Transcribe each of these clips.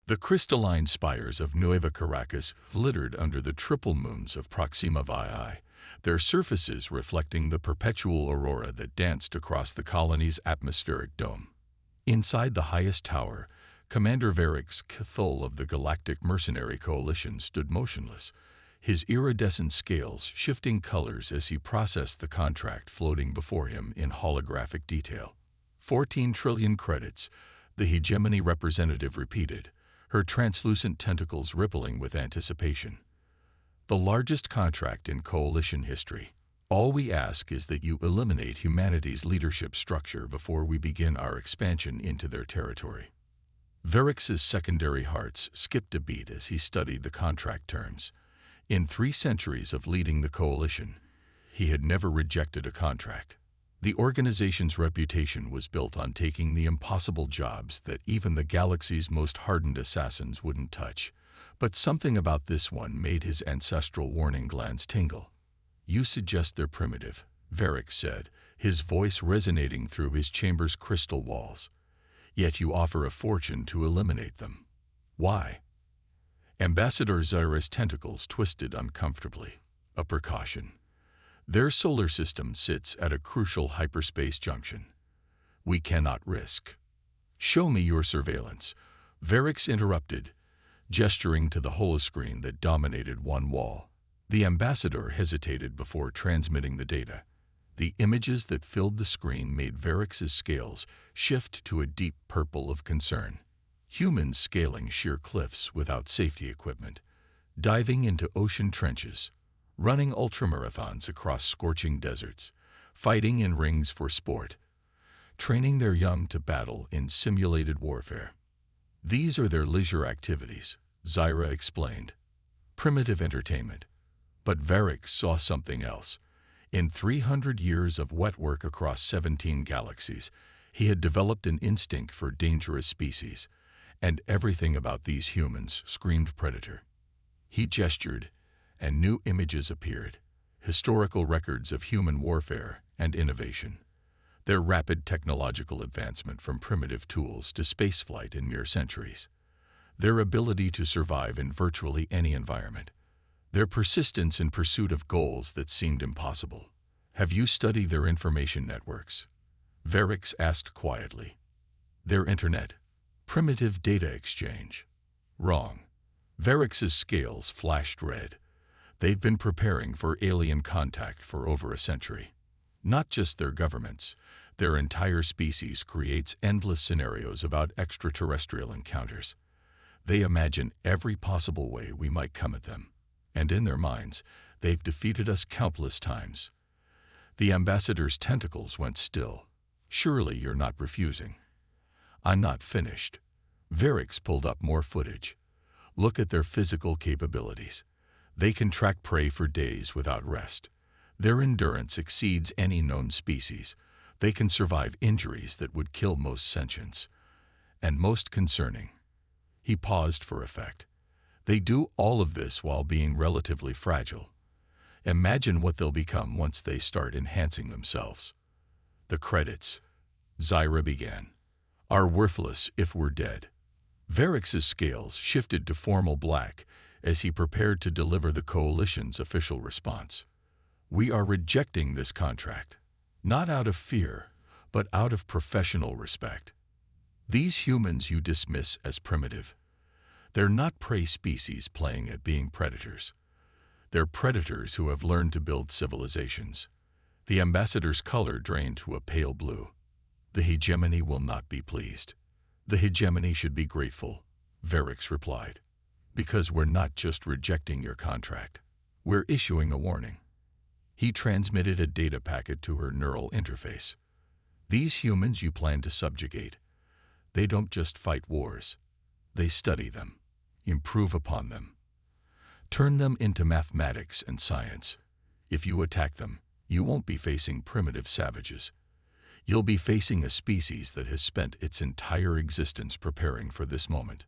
The crystalline spires of Nueva Caracas glittered under the triple moons of Proxima VI, their surfaces reflecting the perpetual aurora that danced across the colony's atmospheric dome. Inside the highest tower, Commander Varix Cthulhu of the Galactic Mercenary Coalition stood motionless, his iridescent scales shifting colors as he processed the contract floating before him in holographic detail. 14 trillion credits, the hegemony representative repeated, her translucent tentacles rippling with anticipation. The largest contract in Coalition history. All we ask is that you eliminate humanity's leadership structure before we begin our expansion into their territory. Varix's secondary hearts skipped a beat as he studied the contract terms. In 3 centuries of leading the Coalition, he had never rejected a contract. The organization's reputation was built on taking the impossible jobs that even the galaxy's most hardened assassins wouldn't touch. But something about this one made his ancestral warning glands tingle. "You suggest they're primitive," Varix said, his voice resonating through his chamber's crystal walls. "Yet you offer a fortune to eliminate them. Why?" Ambassador Zyra's tentacles twisted uncomfortably. "A precaution. Their solar system sits at a crucial hyperspace junction. We cannot risk." "Show me your surveillance," Varix interrupted, gesturing to the holoscreen that dominated one wall. The ambassador hesitated before transmitting the data. The images that filled the screen made Varix's scales shift to a deep purple of concern. Humans scaling sheer cliffs without safety equipment, diving into ocean trenches, running ultramarathons across scorching deserts, fighting in rings for sport, training their young to battle in simulated warfare. "These are their leisure activities," Zyra explained. "Primitive entertainment." But Varix saw something else. In 300 years of wet work across 17 galaxies, he had developed an instinct for dangerous species, and everything about these humans screamed predator. He gestured, and new images appeared, historical records of human warfare and innovation. Their rapid technological advancement from primitive tools to spaceflight in mere centuries. Their ability to survive in virtually any environment. Their persistence in pursuit of goals that seemed impossible. "Have you studied their information networks?" Varix asked quietly. "Their internet. Primitive data exchange." "Wrong." Varix's scales flashed red. "They've been preparing for alien contact for over a century. Not just their governments. Their entire species creates endless scenarios about extraterrestrial encounters. They imagine every possible way we might come at them. And in their minds, they've defeated us countless times." The ambassador's tentacles went still. "Surely you're not refusing." "I'm not finished." Varix pulled up more footage. "Look at their physical capabilities. They can track prey for days without rest. Their endurance exceeds any known species. They can survive injuries that would kill most sentients. And most concerning." He paused for effect. "They do all of this while being relatively fragile. Imagine what they'll become once they start enhancing themselves." "The credits," Zyra began, "are worthless if we're dead." Varix's scales shifted to formal black as he prepared to deliver the Coalition's official response. "We are rejecting this contract, not out of fear, but out of professional respect. These humans you dismiss as primitive. They're not prey species playing at being predators. They're predators who have learned to build civilizations." The ambassador's color drained to a pale blue. "The hegemony will not be pleased." "The hegemony should be grateful," Varix replied. "Because we're not just rejecting your contract. We're issuing a warning." He transmitted a data packet to her neural interface. "These humans you plan to subjugate, they don't just fight wars. They study them, improve upon them, turn them into mathematics and science. If you attack them, you won't be facing primitive savages. You'll be facing a species that has spent its entire existence preparing for this moment."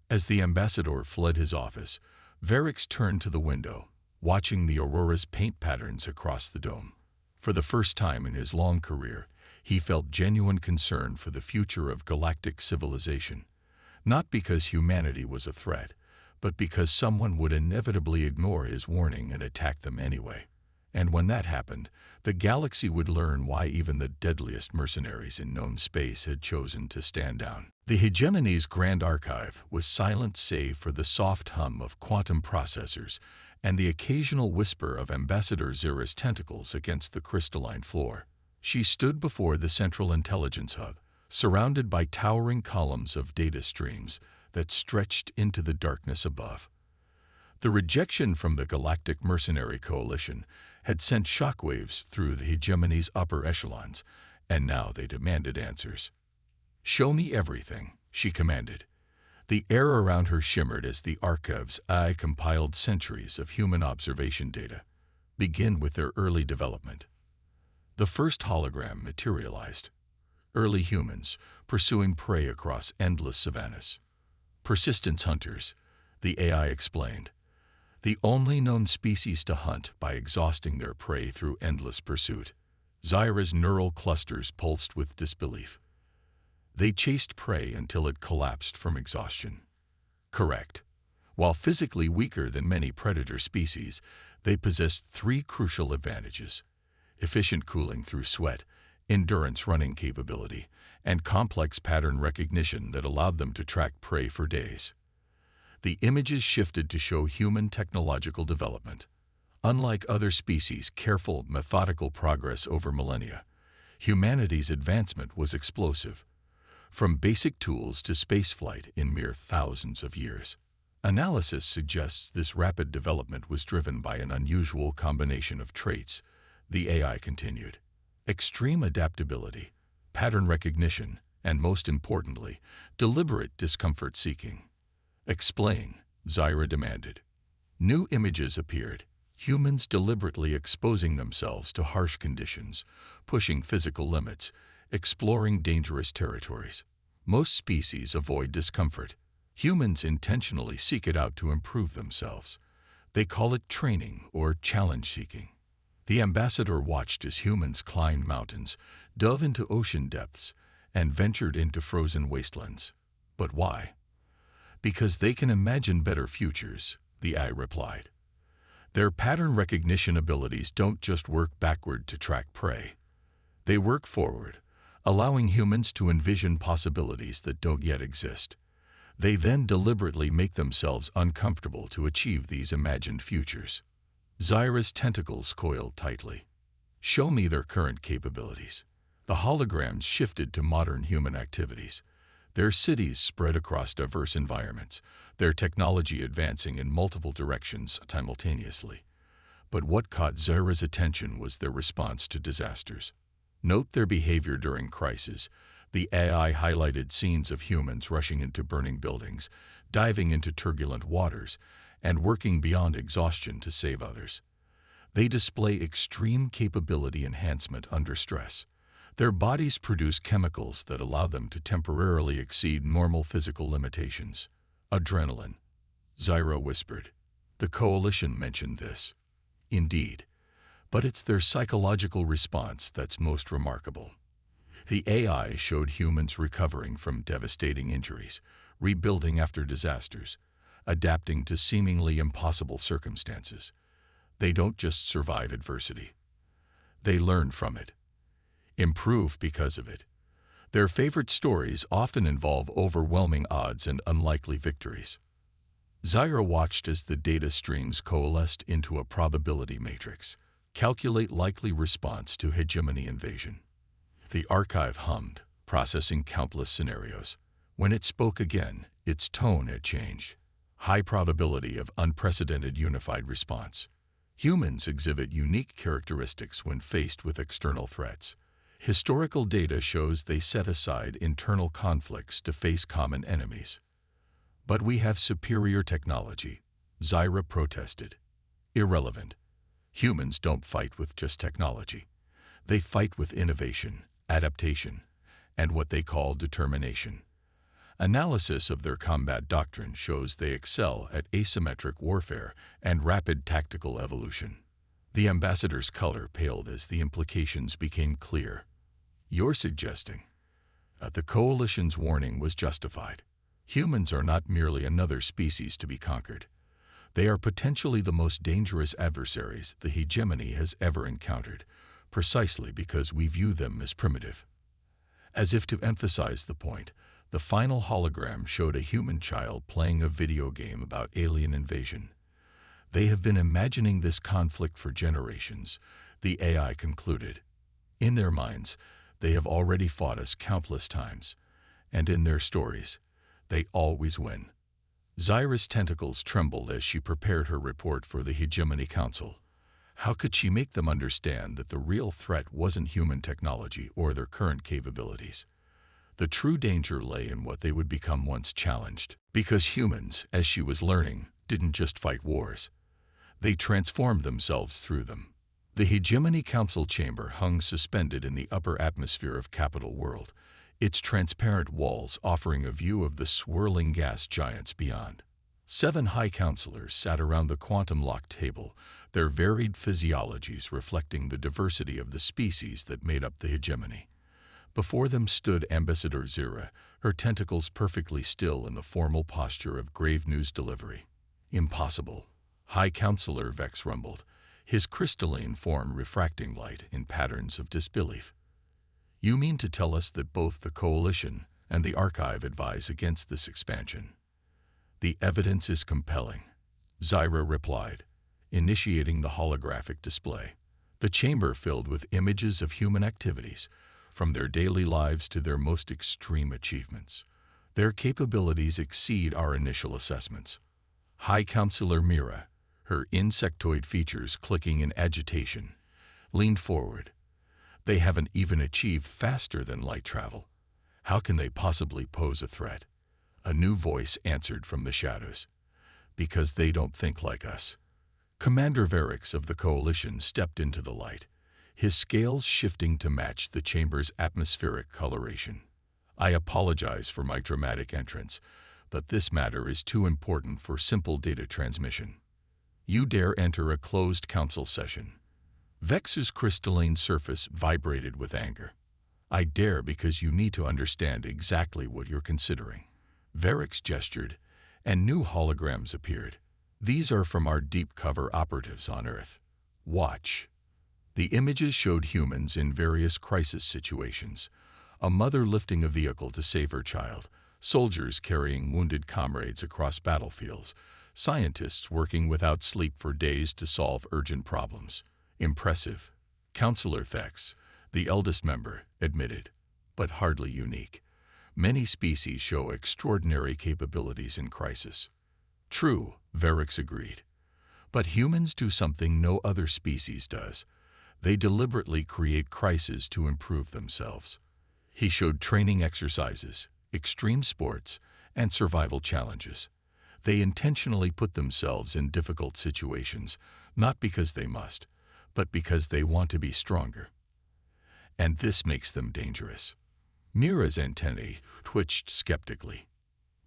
As the ambassador fled his office, Varix turned to the window, watching the aurora's paint patterns across the dome. For the first time in his long career, he felt genuine concern for the future of galactic civilization. not because humanity was a threat, but because someone would inevitably ignore his warning and attack them anyway. And when that happened, the galaxy would learn why even the deadliest mercenaries in known space had chosen to stand down. The hegemony's Grand Archive was silent save for the soft hum of quantum processors and the occasional whisper of Ambassador Zira's tentacles against the crystalline floor. She stood before the Central Intelligence Hub, surrounded by towering columns of data streams that stretched into the darkness above. The rejection from the Galactic Mercenary Coalition had sent shockwaves through the hegemony's upper echelons, and now they demanded answers. "Show me everything," she commanded. The air around her shimmered as the archive's eye compiled centuries of human observation data. Begin with their early development. The first hologram materialized. Early humans pursuing prey across endless savannas. Persistence hunters, the AI explained. The only known species to hunt by exhausting their prey through endless pursuit. Zira's neural clusters pulsed with disbelief. They chased prey until it collapsed from exhaustion. Correct. While physically weaker than many predator species, they possessed three crucial advantages: efficient cooling through sweat, endurance running capability, and complex pattern recognition that allowed them to track prey for days. The images shifted to show human technological development. Unlike other species' careful, methodical progress over millennia, humanity's advancement was explosive, from basic tools to spaceflight in mere thousands of years. Analysis suggests this rapid development was driven by an unusual combination of traits, the AI continued. Extreme adaptability, pattern recognition, and most importantly, deliberate discomfort seeking. "Explain," Zira demanded. New images appeared, humans deliberately exposing themselves to harsh conditions, pushing physical limits, exploring dangerous territories. Most species avoid discomfort. Humans intentionally seek it out to improve themselves. They call it training or challenge seeking. The ambassador watched as humans climbed mountains, dove into ocean depths, and ventured into frozen wastelands. But why? Because they can imagine better futures, the AI replied. Their pattern recognition abilities don't just work backward to track prey. They work forward, allowing humans to envision possibilities that don't yet exist. They then deliberately make themselves uncomfortable to achieve these imagined futures. Zira's tentacles coiled tightly. "Show me their current capabilities." The holograms shifted to modern human activities. Their cities spread across diverse environments, their technology advancing in multiple directions simultaneously. But what caught Zira's attention was their response to disasters. Note their behavior during crisis. The AI highlighted scenes of humans rushing into burning buildings, diving into turbulent waters, and working beyond exhaustion to save others. They display extreme capability enhancement under stress. Their bodies produce chemicals that allow them to temporarily exceed normal physical limitations. "Adrenaline," Zira whispered. The Coalition mentioned this. Indeed, but it's their psychological response that's most remarkable. The AI showed humans recovering from devastating injuries, rebuilding after disasters, adapting to seemingly impossible circumstances. They don't just survive adversity. They learn from it, improve because of it. Their favorite stories often involve overwhelming odds and unlikely victories. Zira watched as the data streams coalesced into a probability matrix, calculate likely response to hegemony invasion. The archive hummed, processing countless scenarios. When it spoke again, its tone had changed. High probability of unprecedented unified response. Humans exhibit unique characteristics when faced with external threats. Historical data shows they set aside internal conflicts to face common enemies. "But we have superior technology," Zira protested. "Irrelevant. Humans don't fight with just technology. They fight with innovation, adaptation, and what they call determination." Analysis of their combat doctrine shows they excel at asymmetric warfare and rapid tactical evolution. The ambassador's color paled as the implications became clear. "You're suggesting that the Coalition's warning was justified." Humans are not merely another species to be conquered. They are potentially the most dangerous adversaries the hegemony has ever encountered, precisely because we view them as primitive. As if to emphasize the point, the final hologram showed a human child playing a video game about alien invasion. They have been imagining this conflict for generations, the AI concluded. In their minds, they have already fought us countless times, and in their stories, they always win. Zyra's tentacles trembled as she prepared her report for the Hegemony Council. How could she make them understand that the real threat wasn't human technology or their current capabilities? The true danger lay in what they would become once challenged. Because humans, as she was learning, didn't just fight wars. They transformed themselves through them. The Hegemony Council chamber hung suspended in the upper atmosphere of Capital World, its transparent walls offering a view of the swirling gas giants beyond. 7 high counselors sat around the quantum-locked table, their varied physiologies reflecting the diversity of the species that made up the hegemony. Before them stood Ambassador Zyra, her tentacles perfectly still in the formal posture of grave news delivery. Impossible. High Counselor Vex rumbled, his crystalline form refracting light in patterns of disbelief. You mean to tell us that both the Coalition and the Archive advise against this expansion? The evidence is compelling, Zyra replied, initiating the holographic display. The chamber filled with images of human activities, from their daily lives to their most extreme achievements. Their capabilities exceed our initial assessments. High Counselor Mira, her insectoid features clicking in agitation, leaned forward. They haven't even achieved faster than light travel. How can they possibly pose a threat? A new voice answered from the shadows. Because they don't think like us. Commander Verix of the Coalition stepped into the light, his scales shifting to match the chamber's atmospheric coloration. I apologize for my dramatic entrance, but this matter is too important for simple data transmission. You dare enter a closed council session. Vex's crystalline surface vibrated with anger. I dare because you need to understand exactly what you're considering. Verix gestured, and new holograms appeared. These are from our deep cover operatives on Earth. Watch. The images showed humans in various crisis situations. A mother lifting a vehicle to save her child, soldiers carrying wounded comrades across battlefields, scientists working without sleep for days to solve urgent problems. Impressive. Counselor Vex, the eldest member, admitted, but hardly unique. Many species show extraordinary capabilities in crisis. True, Verix agreed. But humans do something no other species does. They deliberately create crises to improve themselves. He showed training exercises, extreme sports, and survival challenges. They intentionally put themselves in difficult situations, not because they must, but because they want to be stronger. And this makes them dangerous. Mira's antennae twitched skeptically.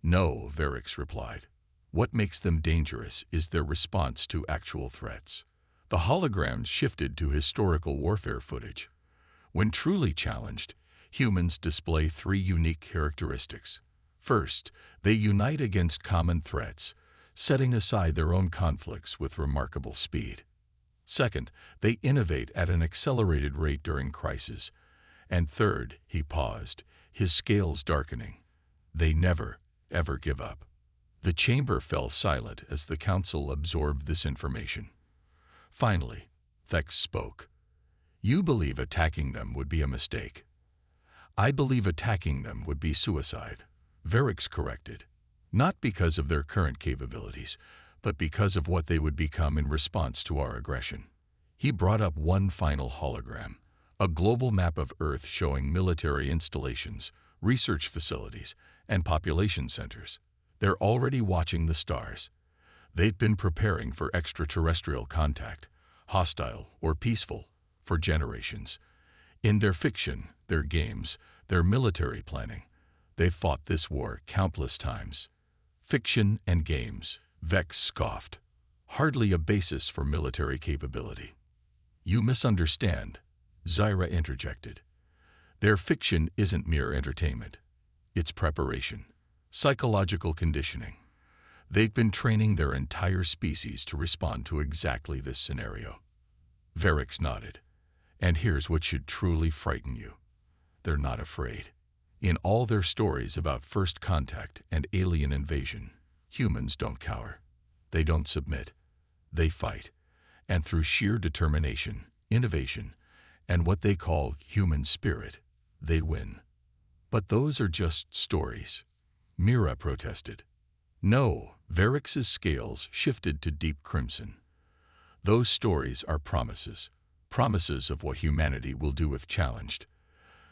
No, Verix replied. What makes them dangerous is their response to actual threats. The holograms shifted to historical warfare footage. When truly challenged, humans display 3 unique characteristics. First, they unite against common threats, setting aside their own conflicts with remarkable speed. Second, they innovate at an accelerated rate during crisis. And third, he paused, his scales darkening. They never, ever give up. The chamber fell silent as the council absorbed this information. Finally, Vex spoke. You believe attacking them would be a mistake. I believe attacking them would be suicide, Verix corrected. Not because of their current capabilities, but because of what they would become in response to our aggression. He brought up one final hologram, a global map of Earth showing military installations, research facilities, and population centers. They're already watching the stars. They've been preparing for extraterrestrial contact, hostile or peaceful, for generations. In their fiction, their games, their military planning, they've fought this war countless times. Fiction and games, Vex scoffed. Hardly a basis for military capability. You misunderstand, Zyra interjected. Their fiction isn't mere entertainment. It's preparation. Psychological conditioning. They've been training their entire species to respond to exactly this scenario. Varix nodded. And here's what should truly frighten you. They're not afraid. In all their stories about first contact and alien invasion, humans don't cower. They don't submit. They fight. And through sheer determination, innovation, and what they call human spirit, they win. But those are just stories. Mira protested. No, Varix's scales shifted to deep crimson. Those stories are promises. Promises of what humanity will do if challenged.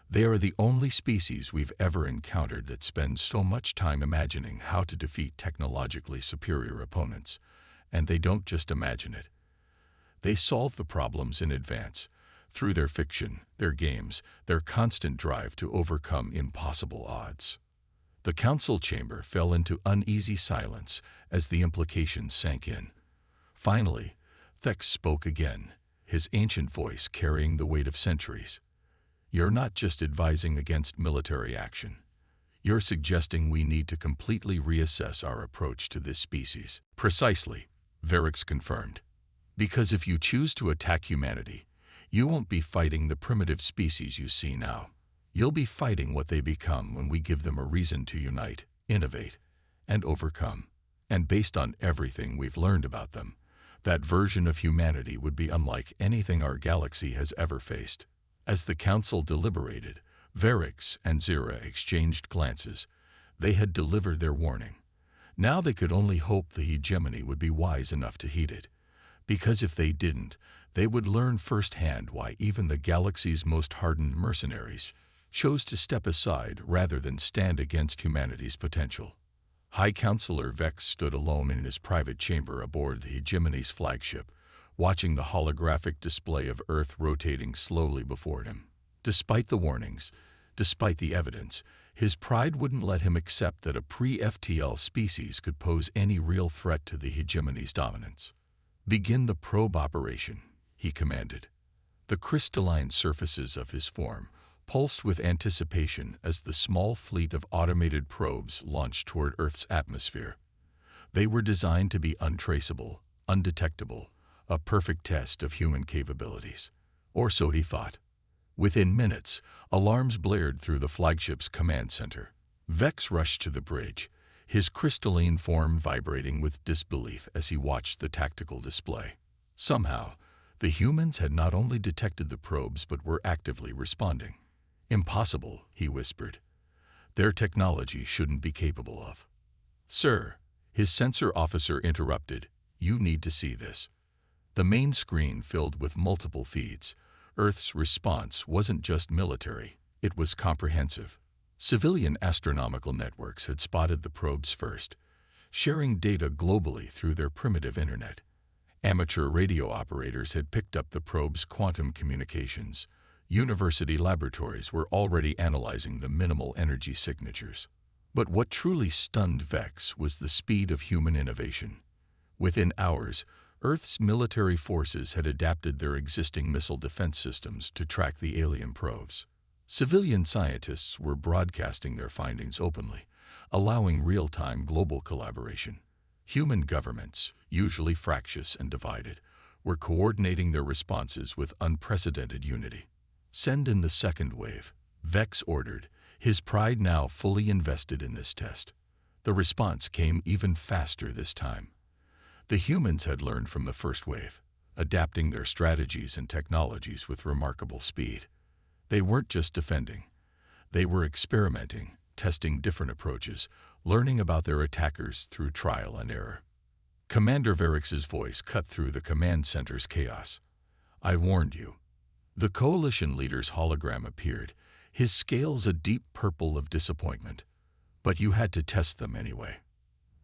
They are the only species we've ever encountered that spends so much time imagining how to defeat technologically superior opponents. And they don't just imagine it. They solve the problems in advance, through their fiction, their games, their constant drive to overcome impossible odds. The council chamber fell into uneasy silence as the implications sank in. Finally, Thex spoke again, his ancient voice carrying the weight of centuries. You're not just advising against military action. You're suggesting we need to completely reassess our approach to this species. Precisely, Varix confirmed. Because if you choose to attack humanity, you won't be fighting the primitive species you see now. You'll be fighting what they become when we give them a reason to unite, innovate, and overcome. And based on everything we've learned about them, that version of humanity would be unlike anything our galaxy has ever faced. As the council deliberated, Varix and Zira exchanged glances. They had delivered their warning. Now they could only hope the hegemony would be wise enough to heed it. Because if they didn't, they would learn firsthand why even the galaxy's most hardened mercenaries chose to step aside rather than stand against humanity's potential. High Counselor Vex stood alone in his private chamber aboard the hegemony's flagship, watching the holographic display of Earth rotating slowly before him. Despite the warnings, despite the evidence, his pride wouldn't let him accept that a pre-FTL species could pose any real threat to the hegemony's dominance. Begin the probe operation, he commanded. The crystalline surfaces of his form pulsed with anticipation as the small fleet of automated probes launched toward Earth's atmosphere. They were designed to be untraceable, undetectable, a perfect test of human capabilities. Or so he thought. Within minutes, alarms blared through the flagship's command center. Vex rushed to the bridge, his crystalline form vibrating with disbelief as he watched the tactical display. Somehow, the humans had not only detected the probes but were actively responding. Impossible, he whispered. Their technology shouldn't be capable of. Sir, his sensor officer interrupted. You need to see this. The main screen filled with multiple feeds. Earth's response wasn't just military, it was comprehensive. Civilian astronomical networks had spotted the probes first, sharing data globally through their primitive internet. Amateur radio operators had picked up the probe's quantum communications. University laboratories were already analyzing the minimal energy signatures. But what truly stunned Vex was the speed of human innovation. Within hours, Earth's military forces had adapted their existing missile defense systems to track the alien probes. Civilian scientists were broadcasting their findings openly, allowing real-time global collaboration. Human governments, usually fractious and divided, were coordinating their responses with unprecedented unity. Send in the second wave, Vex ordered, his pride now fully invested in this test. The response came even faster this time. The humans had learned from the first wave, adapting their strategies and technologies with remarkable speed. They weren't just defending. They were experimenting, testing different approaches, learning about their attackers through trial and error. Commander Varix's voice cut through the command center's chaos. I warned you. The coalition leader's hologram appeared, his scales a deep purple of disappointment. But you had to test them anyway.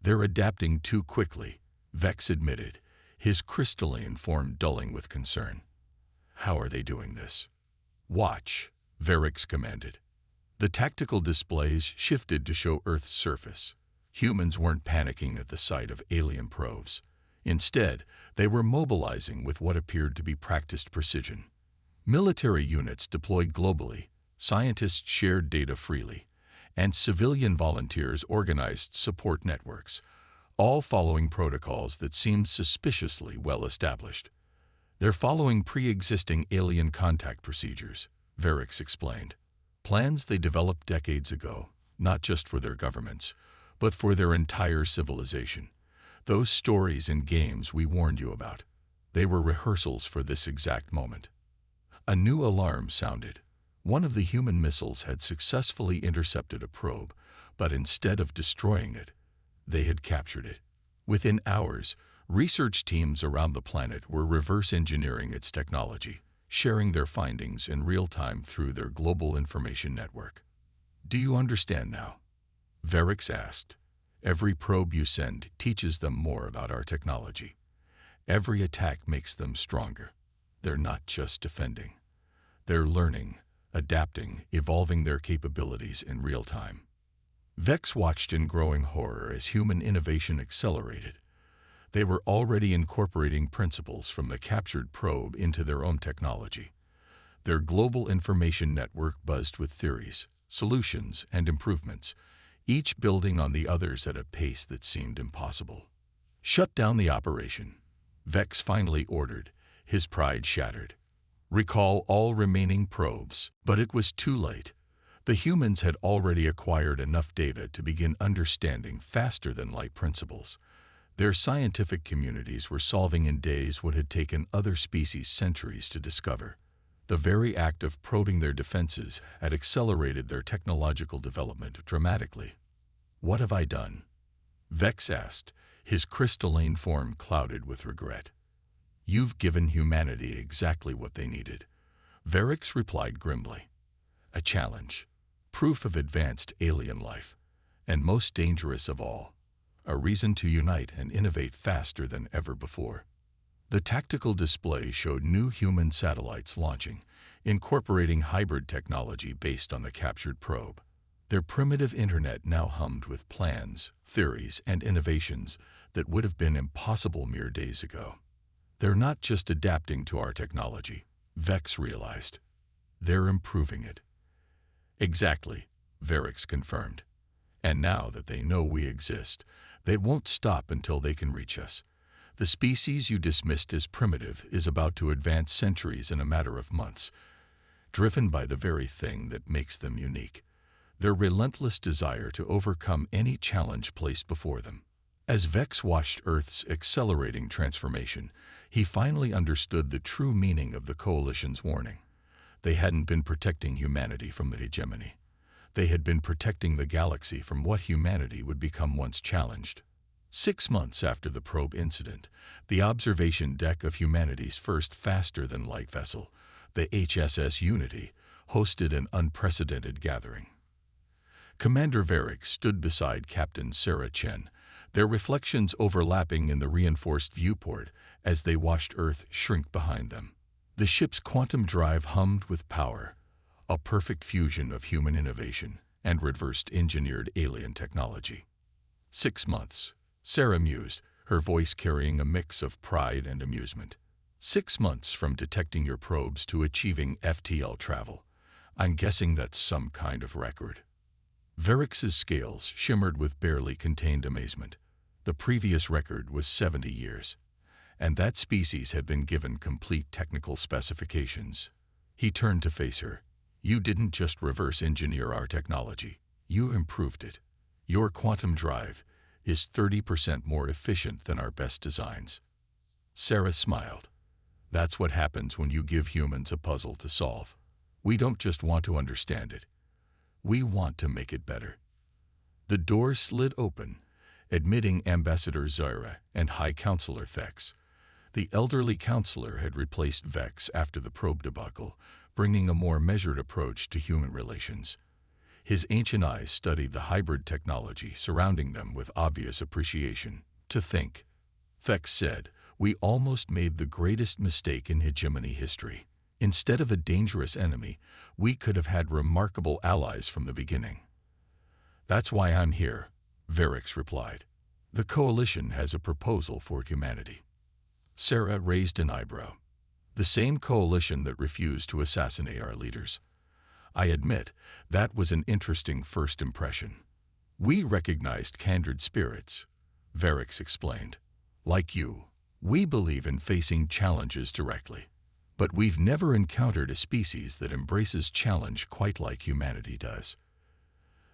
They're adapting too quickly, Vex admitted, his crystalline form dulling with concern. How are they doing this? Watch, Varix commanded. The tactical displays shifted to show Earth's surface. Humans weren't panicking at the sight of alien probes. Instead, they were mobilizing with what appeared to be practiced precision. Military units deployed globally, scientists shared data freely, and civilian volunteers organized support networks, all following protocols that seemed suspiciously well established. They're following pre-existing alien contact procedures, Verix explained. Plans they developed decades ago, not just for their governments, but for their entire civilization. Those stories and games we warned you about, they were rehearsals for this exact moment. A new alarm sounded. One of the human missiles had successfully intercepted a probe, but instead of destroying it, they had captured it. Within hours, research teams around the planet were reverse engineering its technology, sharing their findings in real time through their global information network. Do you understand now? Verix asked. Every probe you send teaches them more about our technology. Every attack makes them stronger. They're not just defending. They're learning, adapting, evolving their capabilities in real time. Vex watched in growing horror as human innovation accelerated. They were already incorporating principles from the captured probe into their own technology. Their global information network buzzed with theories, solutions, and improvements, each building on the others at a pace that seemed impossible. Shut down the operation, Vex finally ordered, his pride shattered. Recall all remaining probes, but it was too late. The humans had already acquired enough data to begin understanding faster-than-light principles. Their scientific communities were solving in days what had taken other species centuries to discover. The very act of probing their defenses had accelerated their technological development dramatically. What have I done? Vex asked, his crystalline form clouded with regret. You've given humanity exactly what they needed. Verix replied grimly. A challenge, proof of advanced alien life, and most dangerous of all, a reason to unite and innovate faster than ever before. The tactical display showed new human satellites launching, incorporating hybrid technology based on the captured probe. Their primitive internet now hummed with plans, theories, and innovations that would have been impossible mere days ago. They're not just adapting to our technology, Vex realized. They're improving it. Exactly, Verix confirmed. And now that they know we exist, they won't stop until they can reach us. The species you dismissed as primitive is about to advance centuries in a matter of months, driven by the very thing that makes them unique, their relentless desire to overcome any challenge placed before them. As Vex watched Earth's accelerating transformation, he finally understood the true meaning of the Coalition's warning. They hadn't been protecting humanity from the hegemony. They had been protecting the galaxy from what humanity would become once challenged. 6 months after the probe incident, the observation deck of humanity's first faster-than-light vessel, the HSS Unity, hosted an unprecedented gathering. Commander Verix stood beside Captain Sarah Chen, their reflections overlapping in the reinforced viewport as they watched Earth shrink behind them. The ship's quantum drive hummed with power, a perfect fusion of human innovation and reversed-engineered alien technology. 6 months, Sarah mused, her voice carrying a mix of pride and amusement. 6 months from detecting your probes to achieving FTL travel. I'm guessing that's some kind of record. Verix's scales shimmered with barely contained amazement. The previous record was 70 years, and that species had been given complete technical specifications. He turned to face her. You didn't just reverse engineer our technology, you improved it. Your quantum drive is 30% more efficient than our best designs. Sarah smiled. That's what happens when you give humans a puzzle to solve. We don't just want to understand it. We want to make it better. The door slid open, admitting Ambassador Zaira and High Counselor Vex. The elderly counselor had replaced Vex after the probe debacle, bringing a more measured approach to human relations. His ancient eyes studied the hybrid technology surrounding them with obvious appreciation. To think, Vex said, we almost made the greatest mistake in hegemony history. Instead of a dangerous enemy, we could have had remarkable allies from the beginning. That's why I'm here, Verix replied. The Coalition has a proposal for humanity. Sarah raised an eyebrow. The same coalition that refused to assassinate our leaders. I admit, that was an interesting first impression. We recognized kindred spirits, Varix explained. Like you, we believe in facing challenges directly. But we've never encountered a species that embraces challenge quite like humanity does.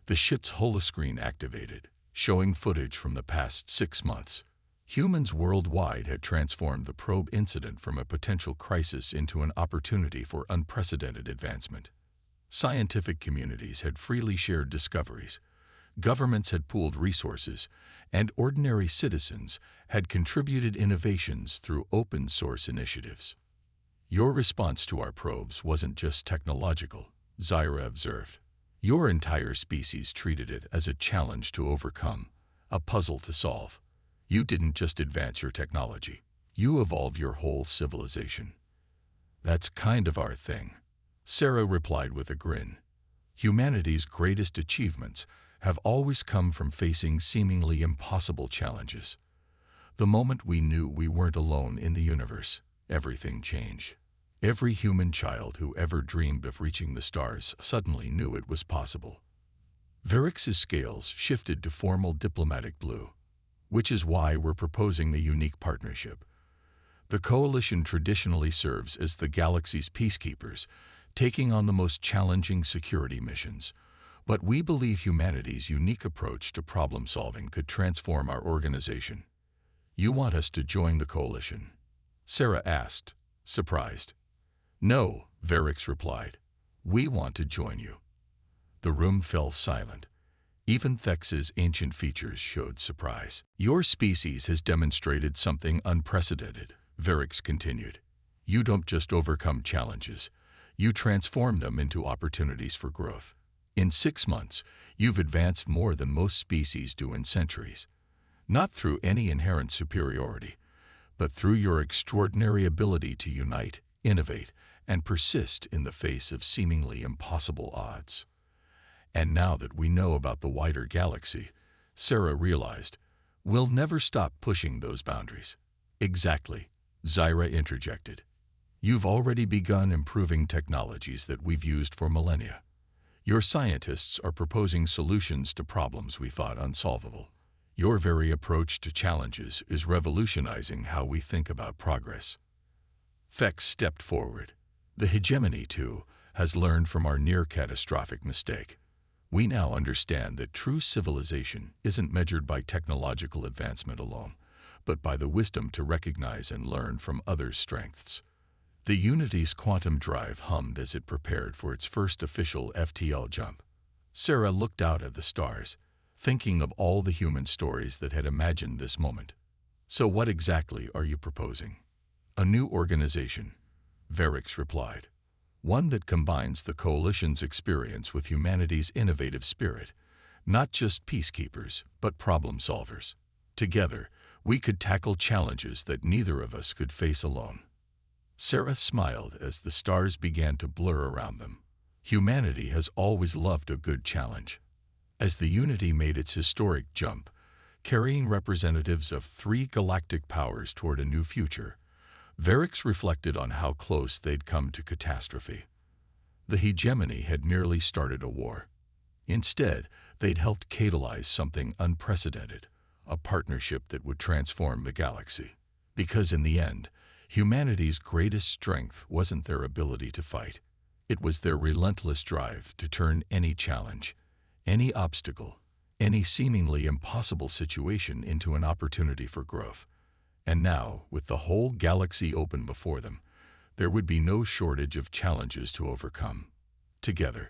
The ship's holoscreen activated, showing footage from the past 6 months. Humans worldwide had transformed the probe incident from a potential crisis into an opportunity for unprecedented advancement. Scientific communities had freely shared discoveries, governments had pooled resources, and ordinary citizens had contributed innovations through open-source initiatives. Your response to our probes wasn't just technological, Zyra observed. Your entire species treated it as a challenge to overcome, a puzzle to solve. You didn't just advance your technology, you evolved your whole civilization. That's kind of our thing, Sarah replied with a grin. Humanity's greatest achievements have always come from facing seemingly impossible challenges. The moment we knew we weren't alone in the universe, everything changed. Every human child who ever dreamed of reaching the stars suddenly knew it was possible. Varix's scales shifted to formal diplomatic blue, which is why we're proposing the unique partnership. The Coalition traditionally serves as the galaxy's peacekeepers, taking on the most challenging security missions. But we believe humanity's unique approach to problem-solving could transform our organization. You want us to join the Coalition? Sarah asked, surprised. No, Varix replied. We want to join you. The room fell silent. Even Thex's ancient features showed surprise. Your species has demonstrated something unprecedented, Varix continued. You don't just overcome challenges, you transform them into opportunities for growth. In 6 months, you've advanced more than most species do in centuries. Not through any inherent superiority, but through your extraordinary ability to unite, innovate, and persist in the face of seemingly impossible odds. And now that we know about the wider galaxy, Sarah realized, we'll never stop pushing those boundaries. Exactly, Zyra interjected. You've already begun improving technologies that we've used for millennia. Your scientists are proposing solutions to problems we thought unsolvable. Your very approach to challenges is revolutionizing how we think about progress. Thex stepped forward. The hegemony, too, has learned from our near-catastrophic mistake. We now understand that true civilization isn't measured by technological advancement alone, but by the wisdom to recognize and learn from others' strengths. The Unity's quantum drive hummed as it prepared for its first official FTL jump. Sarah looked out at the stars, thinking of all the human stories that had imagined this moment. So what exactly are you proposing? A new organization, Varix replied. One that combines the Coalition's experience with humanity's innovative spirit, not just peacekeepers, but problem solvers. Together, we could tackle challenges that neither of us could face alone. Sarah smiled as the stars began to blur around them. Humanity has always loved a good challenge. As the Unity made its historic jump, carrying representatives of 3 galactic powers toward a new future, Varix reflected on how close they'd come to catastrophe. The hegemony had nearly started a war. Instead, they'd helped catalyze something unprecedented, a partnership that would transform the galaxy. Because in the end, humanity's greatest strength wasn't their ability to fight. It was their relentless drive to turn any challenge, any obstacle, any seemingly impossible situation into an opportunity for growth. And now, with the whole galaxy open before them, there would be no shortage of challenges to overcome. Together,